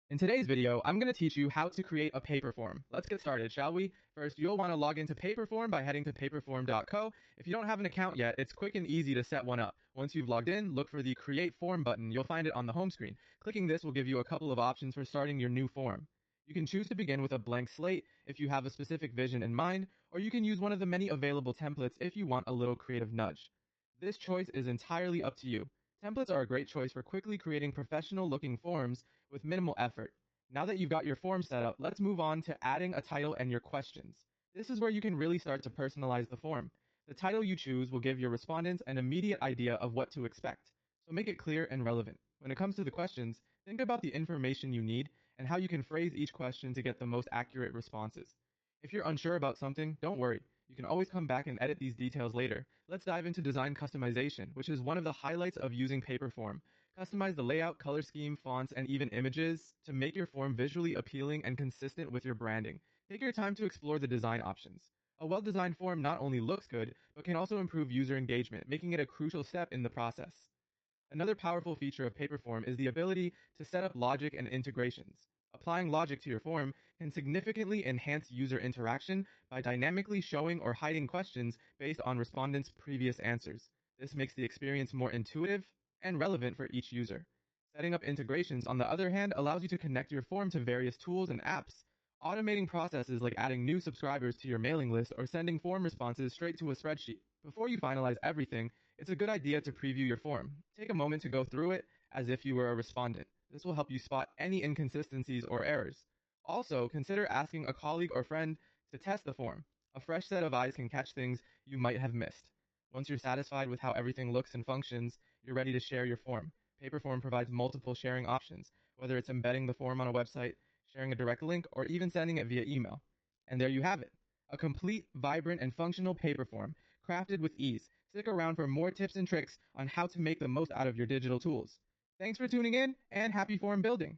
In today's video, I'm going to teach you how to create a Paperform. Let's get started, shall we? First, you'll want to log into Paperform by heading to paperform.co. If you don't have an account yet, it's quick and easy to set one up. Once you've logged in, look for the Create Form button. You'll find it on the home screen. Clicking this will give you a couple of options for starting your new form. You can choose to begin with a blank slate if you have a specific vision in mind, or you can use one of the many available templates if you want a little creative nudge. This choice is entirely up to you. Templates are a great choice for quickly creating professional looking forms with minimal effort. Now that you've got your form set up, let's move on to adding a title and your questions. This is where you can really start to personalize the form. The title you choose will give your respondents an immediate idea of what to expect, so make it clear and relevant. When it comes to the questions, think about the information you need and how you can phrase each question to get the most accurate responses. If you're unsure about something, don't worry. You can always come back and edit these details later. Let's dive into design customization, which is one of the highlights of using Paperform. Customize the layout, color scheme, fonts, and even images to make your form visually appealing and consistent with your branding. Take your time to explore the design options. A well-designed form not only looks good, but can also improve user engagement, making it a crucial step in the process. Another powerful feature of Paperform is the ability to set up logic and integrations. Applying logic to your form can significantly enhance user interaction by dynamically showing or hiding questions based on respondents' previous answers. This makes the experience more intuitive and relevant for each user. Setting up integrations, on the other hand, allows you to connect your form to various tools and apps, automating processes like adding new subscribers to your mailing list or sending form responses straight to a spreadsheet. Before you finalize everything, it's a good idea to preview your form. Take a moment to go through it as if you were a respondent. This will help you spot any inconsistencies or errors. Also, consider asking a colleague or friend to test the form. A fresh set of eyes can catch things you might have missed. Once you're satisfied with how everything looks and functions, you're ready to share your form. Paperform provides multiple sharing options, whether it's embedding the form on a website, sharing a direct link, or even sending it via email. And there you have it, a complete, vibrant, and functional Paperform, crafted with ease. Stick around for more tips and tricks on how to make the most out of your digital tools. Thanks for tuning in, and happy form building!